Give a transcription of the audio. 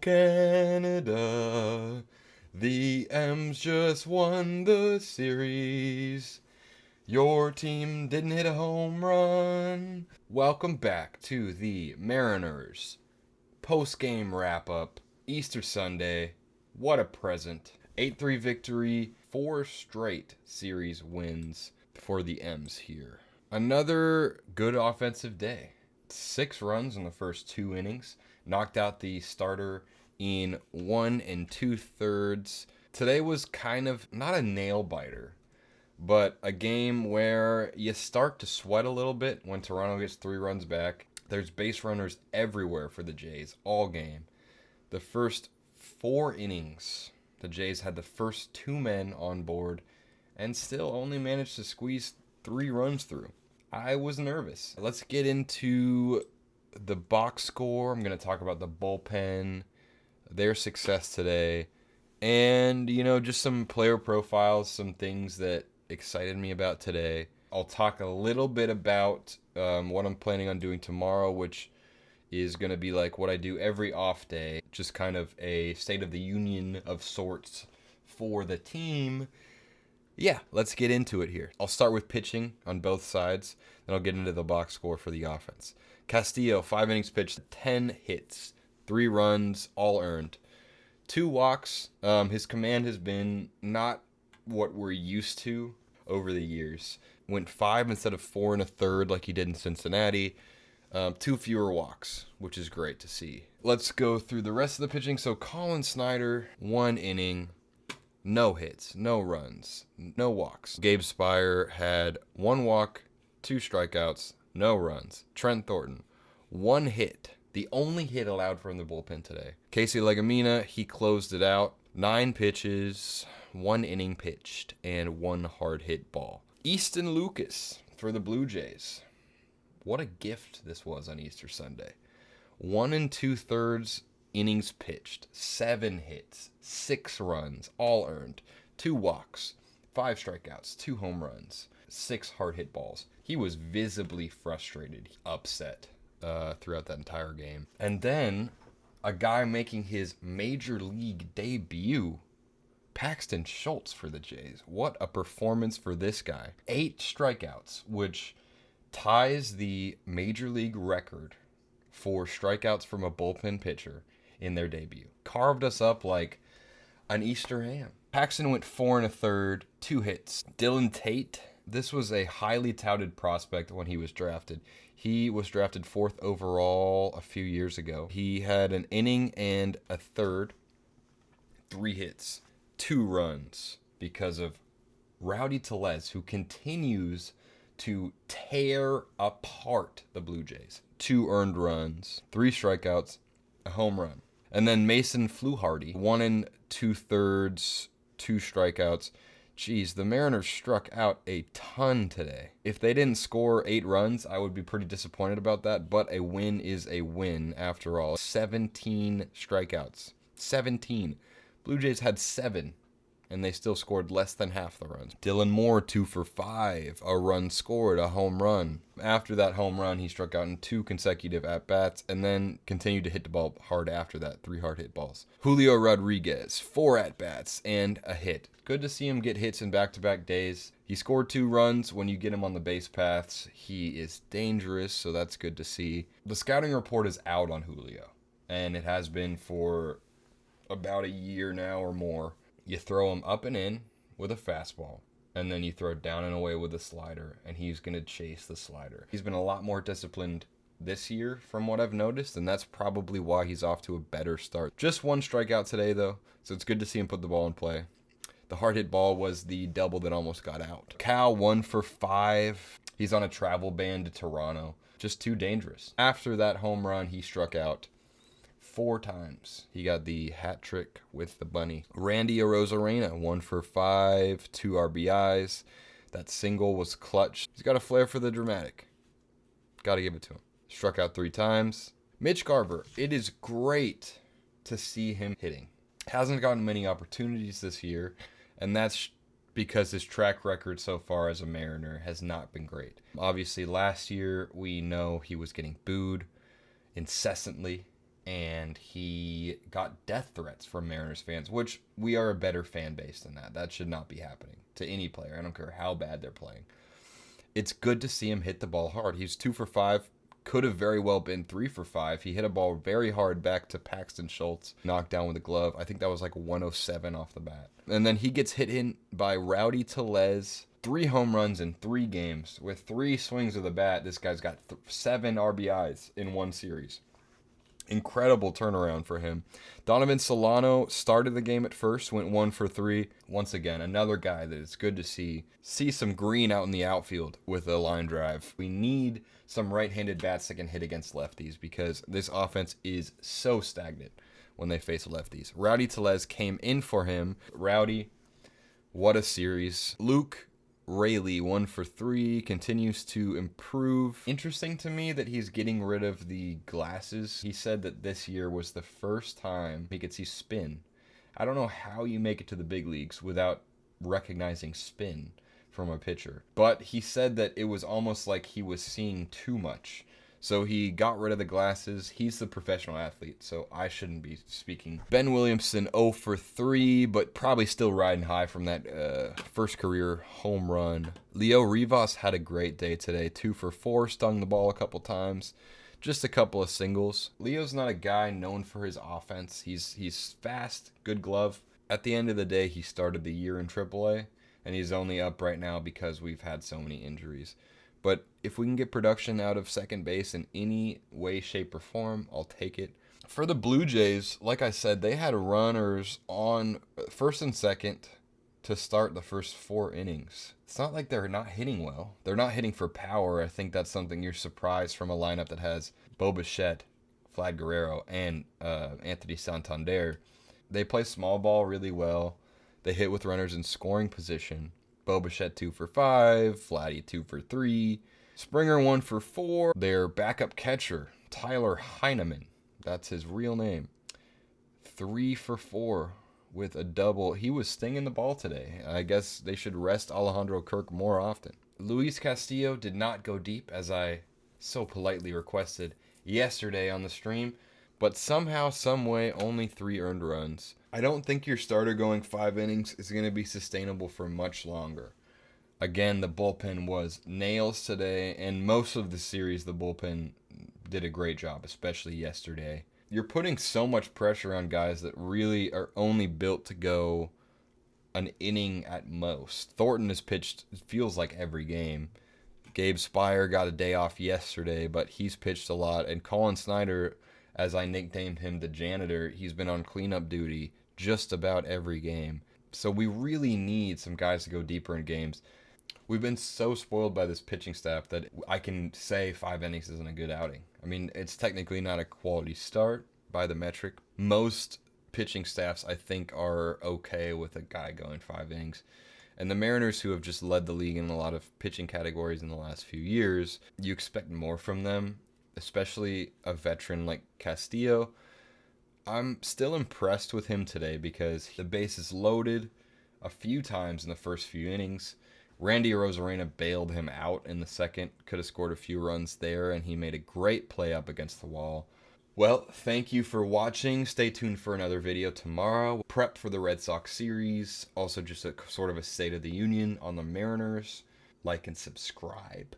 Canada. The M's just won the series. Your team didn't hit a home run. Welcome back to the Mariners post-game wrap-up. Easter Sunday. What a present. 8-3 victory. 4 straight series wins for the M's here. Another good offensive day. 6 runs in the first 2 innings. Knocked out the starter in 1 2/3. Today was kind of not a nail biter, but a game where you start to sweat a little bit when Toronto gets 3 runs back. There's base runners everywhere for the Jays all game. The first 4 innings, the Jays had the first 2 men on board and still only managed to squeeze 3 runs through. I was nervous. Let's get into the box score. I'm going to talk about the bullpen, their success today, and, just some player profiles, some things that excited me about today. I'll talk a little bit about what I'm planning on doing tomorrow, which is going to be like what I do every off day, just kind of a state of the union of sorts for the team. Yeah, let's get into it here. I'll start with pitching on both sides, then I'll get into the box score for the offense. Castillo, 5 innings pitched, 10 hits, 3 runs, all earned. 2 walks. His command has been not what we're used to over the years. Went 5 instead of 4 1/3 like he did in Cincinnati. 2 fewer walks, which is great to see. Let's go through the rest of the pitching. So Colin Snyder, 1 inning, no hits, no runs, no walks. Gabe Spire had 1 walk, 2 strikeouts, no runs. Trent Thornton, 1 hit, the only hit allowed from the bullpen today. Casey Legumina, he closed it out. 9 pitches, 1 inning pitched, and 1 hard hit ball. Easton Lucas for the Blue Jays. What a gift this was on Easter Sunday. 1 2/3 innings pitched, 7 hits, 6 runs, all earned, 2 walks, 5 strikeouts, 2 home runs, 6 hard hit balls. He was visibly frustrated, upset throughout that entire game. And then a guy making his major league debut, Paxton Schultz for the Jays. What a performance for this guy. 8 strikeouts, which ties the major league record for strikeouts from a bullpen pitcher in their debut. Carved us up like an Easter ham. Paxton went 4 1/3, 2 hits. Dylan Tate, this was a highly touted prospect when he was drafted. He was drafted 4th overall a few years ago. He had an inning and a third, 3 hits, 2 runs because of Rowdy Tellez, who continues to tear apart the Blue Jays. 2 earned runs, 3 strikeouts, a home run. And then Mason Fluharty, 1 2/3, 2 strikeouts. Geez, the Mariners struck out a ton today. If they didn't score 8 runs, I would be pretty disappointed about that, but a win is a win after all. 17 strikeouts. 17. Blue Jays had 7, and they still scored less than half the runs. Dylan Moore, 2 for 5, a run scored, a home run. After that home run, he struck out in 2 consecutive at-bats and then continued to hit the ball hard after that, 3 hard hit balls. Julio Rodriguez, 4 at-bats and a hit. Good to see him get hits in back-to-back days. He scored 2 runs. When you get him on the base paths, he is dangerous, so that's good to see. The scouting report is out on Julio, and it has been for about a year now or more. You throw him up and in with a fastball, and then you throw down and away with a slider, and he's going to chase the slider. He's been a lot more disciplined this year from what I've noticed, and that's probably why he's off to a better start. Just 1 strikeout today, though, so it's good to see him put the ball in play. The hard hit ball was the double that almost got out. Cal, 1 for 5. He's on a travel ban to Toronto. Just too dangerous. After that home run, he struck out 4 times. He got the hat trick with the bunny. Randy Arozarena, 1 for 5, 2 RBIs. That single was clutch. He's got a flair for the dramatic. Got to give it to him. Struck out 3 times. Mitch Garver, it is great to see him hitting. Hasn't gotten many opportunities this year, and that's because his track record so far as a Mariner has not been great. Obviously, last year, we know he was getting booed incessantly and he got death threats from Mariners fans, which we are a better fan base than that. That should not be happening to any player. I don't care how bad they're playing. It's good to see him hit the ball hard. He's 2 for 5. Could have very well been 3 for 5. He hit a ball very hard back to Paxton Schultz, knocked down with a glove. I think that was like 107 off the bat. And then he gets hit in by Rowdy Tellez. 3 home runs in 3 games. With 3 swings of the bat, this guy's got 7 RBIs in one series. Incredible turnaround for him. Donovan Solano started the game at first, went 1 for 3. Once again, another guy that it's good to see some green out in the outfield with a line drive. We need some right-handed bats that can hit against lefties because this offense is so stagnant when they face lefties. Rowdy Tellez came in for him. Rowdy, what a series. Luke Rayleigh, 1 for 3, continues to improve. Interesting to me that he's getting rid of the glasses. He said that this year was the first time he could see spin. I don't know how you make it to the big leagues without recognizing spin from a pitcher. But he said that it was almost like he was seeing too much. So he got rid of the glasses. He's the professional athlete, so I shouldn't be speaking. Ben Williamson, 0 for 3, but probably still riding high from that first career home run. Leo Rivas had a great day today, 2 for 4, stung the ball a couple times. Just a couple of singles. Leo's not a guy known for his offense. He's fast, good glove. At the end of the day, he started the year in AAA, and he's only up right now because we've had so many injuries. But if we can get production out of second base in any way, shape, or form, I'll take it. For the Blue Jays, like I said, they had runners on first and second to start the first 4 innings. It's not like they're not hitting well. They're not hitting for power. I think that's something you're surprised from a lineup that has Bo Bichette, Vlad Guerrero, and Anthony Santander. They play small ball really well. They hit with runners in scoring position. Bo Bichette 2 for 5, Vladdy 2 for 3, Springer 1 for 4. Their backup catcher, Tyler Heineman, that's his real name, 3 for 4 with a double. He was stinging the ball today. I guess they should rest Alejandro Kirk more often. Luis Castillo did not go deep, as I so politely requested yesterday on the stream, but somehow, someway, only 3 earned runs. I don't think your starter going 5 innings is going to be sustainable for much longer. Again, the bullpen was nails today, and most of the series, the bullpen did a great job, especially yesterday. You're putting so much pressure on guys that really are only built to go an inning at most. Thornton has pitched, it feels like, every game. Gabe Spire got a day off yesterday, but he's pitched a lot. And Colin Snyder, as I nicknamed him the janitor, he's been on cleanup duty just about every game. So we really need some guys to go deeper in games. We've been so spoiled by this pitching staff that I can say 5 innings isn't a good outing. I mean, it's technically not a quality start by the metric. Most pitching staffs, I think, are okay with a guy going 5 innings. And the Mariners, who have just led the league in a lot of pitching categories in the last few years, you expect more from them, especially a veteran like Castillo. I'm still impressed with him today because the bases loaded a few times in the first few innings. Randy Arozarena bailed him out in the second, could have scored a few runs there, and he made a great play up against the wall. Well, thank you for watching. Stay tuned for another video tomorrow. Prep for the Red Sox series. Also just a sort of a State of the Union on the Mariners. Like and subscribe.